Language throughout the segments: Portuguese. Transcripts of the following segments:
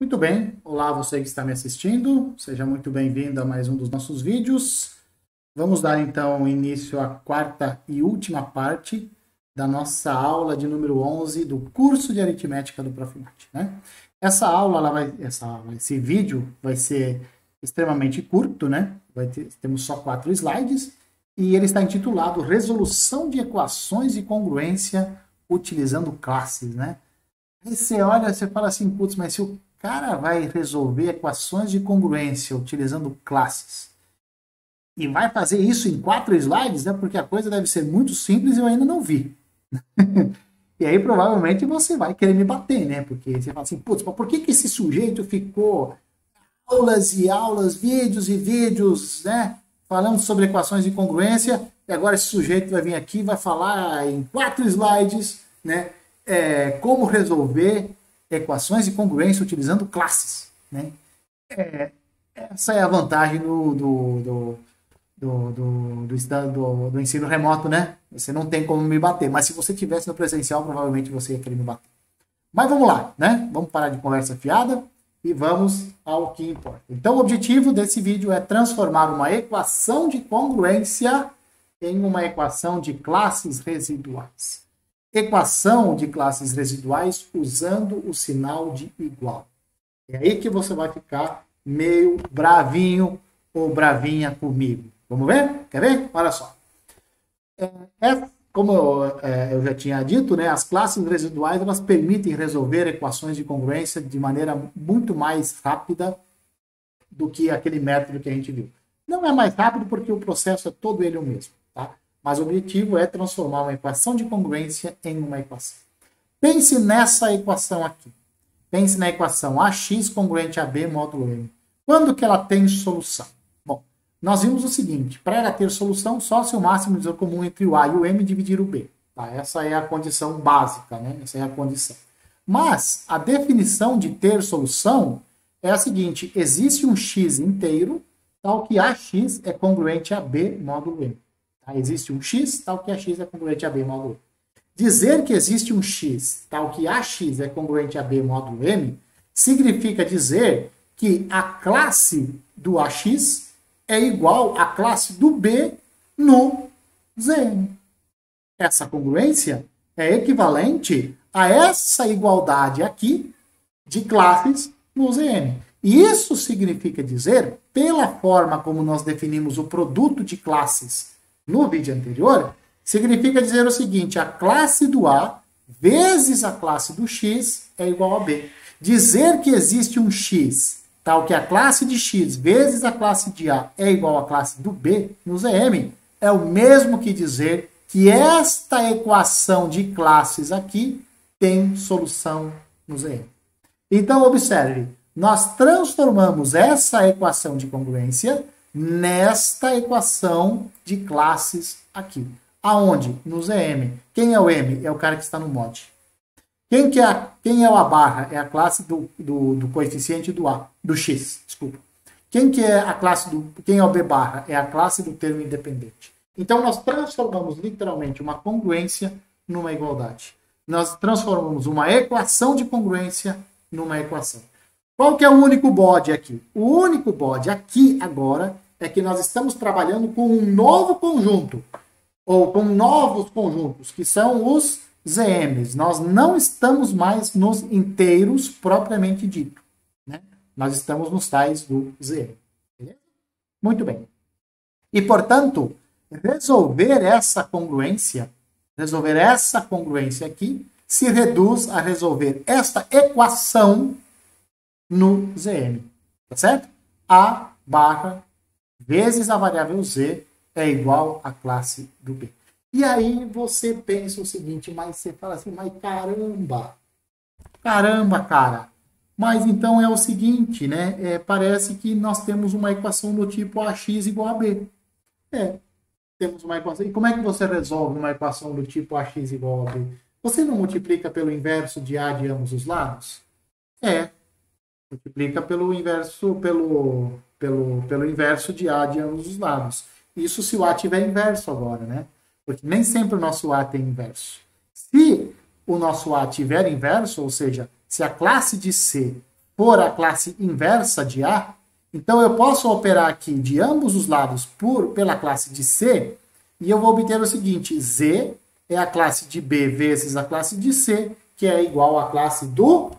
Muito bem, olá você que está me assistindo, seja muito bem-vindo a mais um dos nossos vídeos. Vamos dar então início à quarta e última parte da nossa aula de número 11 do curso de aritmética do Profimate, né? Essa aula, esse vídeo vai ser extremamente curto, né? Temos só 4 slides e ele está intitulado Resolução de equações de congruência utilizando classes, né? Aí você olha, você fala assim, putz, mas se o cara vai resolver equações de congruência utilizando classes e vai fazer isso em 4 slides, né? Porque a coisa deve ser muito simples e eu ainda não vi. E aí provavelmente você vai querer me bater, né? Porque você fala assim, putz, mas por que esse sujeito ficou aulas e aulas, vídeos e vídeos, né? Falando sobre equações de congruência, e agora esse sujeito vai vir aqui e vai falar em 4 slides, né? Como resolver equações de congruência utilizando classes, né? Essa é a vantagem do ensino remoto, né? Você não tem como me bater, mas se você tivesse no presencial, provavelmente você ia querer me bater. Mas vamos lá, né? Vamos parar de conversa fiada e vamos ao que importa. Então, o objetivo desse vídeo é transformar uma equação de congruência em uma equação de classes residuais. Equação de classes residuais usando o sinal de igual. É aí que você vai ficar meio bravinho ou bravinha comigo. Vamos ver? Quer ver? Olha só. Como eu já tinha dito, né, as classes residuais elas permitem resolver equações de congruência de maneira muito mais rápida do que aquele método que a gente viu. Não é mais rápido porque o processo é todo ele o mesmo, tá? Mas o objetivo é transformar uma equação de congruência em uma equação. Pense nessa equação aqui. Pense na equação AX congruente a B módulo M. Quando que ela tem solução? Bom, nós vimos o seguinte, para ela ter solução, só se o máximo divisor comum entre o A e o M dividir o B. Tá? Essa é a condição básica, né? Essa é a condição. Mas a definição de ter solução é a seguinte, existe um X inteiro, tal que AX é congruente a B módulo M. Tá? Existe um X, tal que AX é congruente a B módulo M. Dizer que existe um X, tal que AX é congruente a B módulo M, significa dizer que a classe do AX é igual à classe do B no Zn. Essa congruência é equivalente a essa igualdade aqui de classes no Zn. E isso significa dizer, pela forma como nós definimos o produto de classes no vídeo anterior, significa dizer o seguinte, a classe do A vezes a classe do X é igual a B. Dizer que existe um X, tal que a classe de X vezes a classe de A é igual à classe do B no Zm, é o mesmo que dizer que esta equação de classes aqui tem solução no Zm. Então, observe, nós transformamos essa equação de congruência nesta equação de classes aqui. Aonde? No Zm. Quem é o M? É o cara que está no mod. Quem é o A barra? É a classe do coeficiente do A, do X, desculpa. Quem é o B barra? É a classe do termo independente. Então, nós transformamos literalmente uma congruência numa igualdade. Nós transformamos uma equação de congruência numa equação. Qual que é o único bode aqui? O único bode aqui agora é que nós estamos trabalhando com um novo conjunto, ou com novos conjuntos, que são os Zms. Nós não estamos mais nos inteiros propriamente dito, né? Nós estamos nos tais do Zm. Beleza? Muito bem. E, portanto, resolver essa congruência aqui, se reduz a resolver esta equação no Zm. Tá certo? A barra vezes a variável Z é igual à classe do B. E aí você pensa o seguinte, mas você fala assim, mas caramba, cara. Mas então é o seguinte, né? Parece que nós temos uma equação do tipo AX igual a B. Temos uma equação. E como é que você resolve uma equação do tipo AX igual a B? Você não multiplica pelo inverso de A de ambos os lados? Multiplica pelo inverso, pelo inverso de A de ambos os lados. Isso se o A tiver inverso agora, né? Porque nem sempre o nosso A tem inverso. Se o nosso A tiver inverso, ou seja, se a classe de C for a classe inversa de A, então eu posso operar aqui de ambos os lados pela classe de C, e eu vou obter o seguinte: Z é a classe de B vezes a classe de C, que é igual à classe do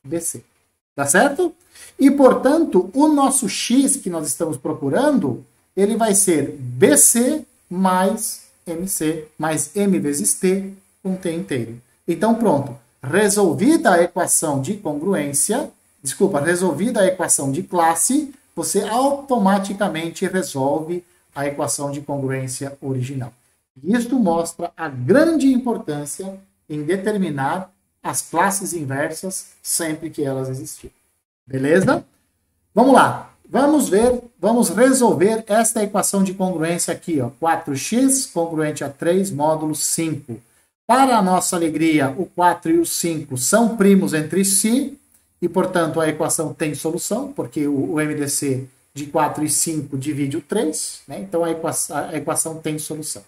BC. Tá certo? E, portanto, o nosso X que nós estamos procurando, ele vai ser BC mais MC, mais M vezes T, com T inteiro. Então, pronto. Resolvida a equação de congruência, resolvida a equação de classe, você automaticamente resolve a equação de congruência original. Isto mostra a grande importância em determinar as classes inversas sempre que elas existirem. Beleza? Vamos lá. Vamos resolver esta equação de congruência aqui, ó. 4x congruente a 3 módulo 5. Para a nossa alegria, o 4 e o 5 são primos entre si, e, portanto, a equação tem solução, porque o MDC de 4 e 5 divide o 3, né? Então a equação tem solução.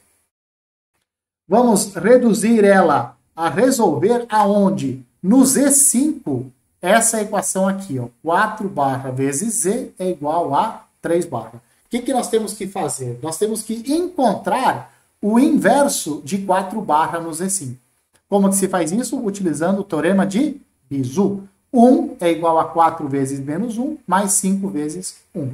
Vamos reduzir ela a resolver aonde? No Z5, essa equação aqui, ó, 4 barra vezes Z é igual a 3 barra. O que nós temos que fazer? Nós temos que encontrar o inverso de 4 barra no Z5. Como que se faz isso? Utilizando o teorema de Bizu. 1 é igual a 4 vezes menos 1, mais 5 vezes 1.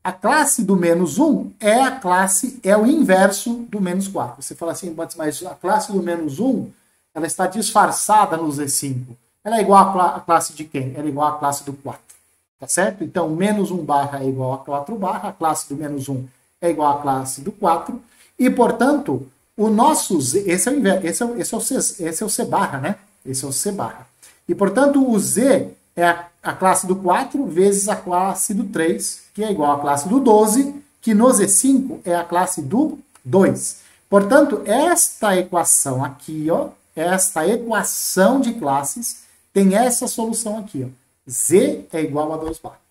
A classe do menos 1 é o inverso do menos 4. Você fala assim, mas a classe do menos 1, ela está disfarçada no Z5. Ela é igual à classe de quem? Ela é igual à classe do 4. Tá certo? Então, menos 1 barra é igual a 4 barra, a classe do menos 1 é igual à classe do 4. E, portanto, o nosso Z, esse é o C barra, né? Esse é o C barra. E, portanto, o Z é a classe do 4 vezes a classe do 3, que é igual à classe do 12, que no Z5 é a classe do 2. Portanto, esta equação aqui, ó, esta equação de classes, tem essa solução aqui, ó. Z é igual a 2 barra.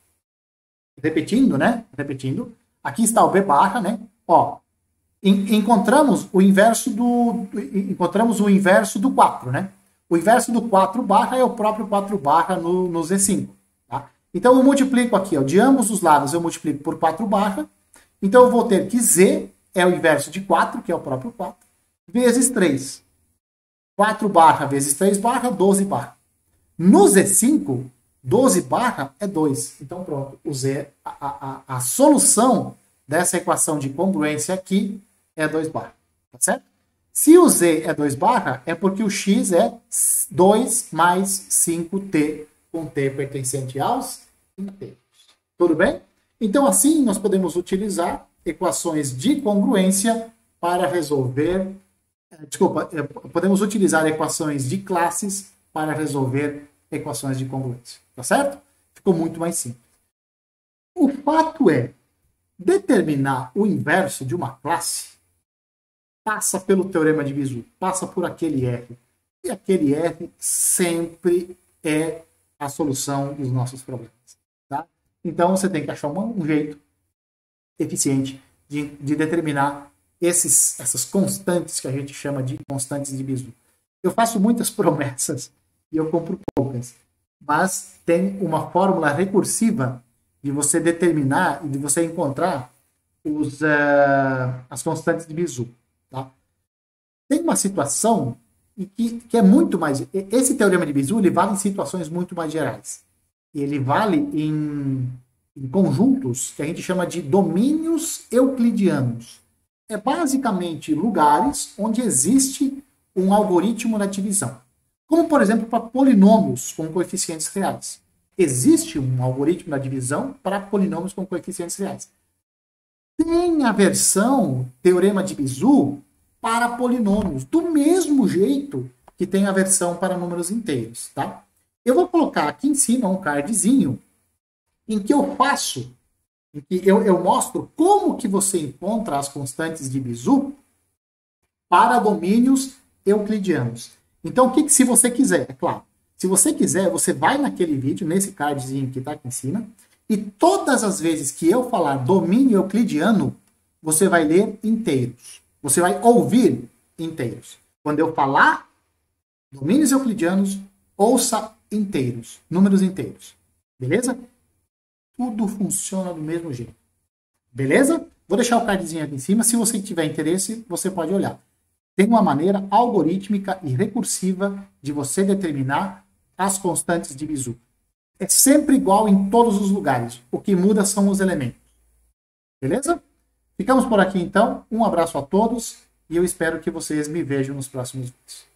Repetindo, né? Repetindo. Aqui está o B barra, né? Ó, encontramos o inverso do 4, né? O inverso do 4 barra é o próprio 4 barra no Z5. Tá? Então, eu multiplico aqui, ó, de ambos os lados, eu multiplico por 4 barra. Então, eu vou ter que Z é o inverso de 4, que é o próprio 4, vezes 3. 4 barra vezes 3 barra, 12 barra. No Z5, 12 barra é 2. Então, pronto. O Z, a solução dessa equação de congruência aqui é 2 barra. Tá certo? Se o Z é 2 barra, é porque o X é 2 mais 5T, com T pertencente aos inteiros. Tudo bem? Então, assim, nós podemos utilizar equações de congruência para resolver... podemos utilizar equações de classes para resolver equações de congruência. Tá certo? Ficou muito mais simples. O fato é, determinar o inverso de uma classe passa pelo teorema de Bizu, passa por aquele R. E aquele R sempre é a solução dos nossos problemas. Tá? Então, você tem que achar um jeito eficiente de determinar essas constantes que a gente chama de constantes de Bizu. Eu faço muitas promessas e eu compro poucas, mas tem uma fórmula recursiva de você determinar e de você encontrar as constantes de Bizu. Tá? Tem uma situação que é muito mais... Esse teorema de Bizu ele vale em situações muito mais gerais. Ele vale em conjuntos que a gente chama de domínios euclidianos. É basicamente lugares onde existe um algoritmo da divisão. Como, por exemplo, para polinômios com coeficientes reais. Existe um algoritmo da divisão para polinômios com coeficientes reais. Tem a versão teorema de Bizu para polinômios, do mesmo jeito que tem a versão para números inteiros. Tá? Eu vou colocar aqui em cima um cardzinho em que eu faço, em que eu mostro como que você encontra as constantes de Bizu para domínios euclidianos. Então, se você quiser, é claro, se você quiser, você vai naquele vídeo, nesse cardzinho que está aqui em cima, e todas as vezes que eu falar domínio euclidiano, você vai ler inteiros. Você vai ouvir inteiros. Quando eu falar domínios euclidianos, ouça inteiros, números inteiros. Beleza? Tudo funciona do mesmo jeito. Beleza? Vou deixar o cardzinho aqui em cima. Se você tiver interesse, você pode olhar. Tem uma maneira algorítmica e recursiva de você determinar as constantes de Bezout. É sempre igual em todos os lugares. O que muda são os elementos. Beleza? Ficamos por aqui então. Um abraço a todos e eu espero que vocês me vejam nos próximos vídeos.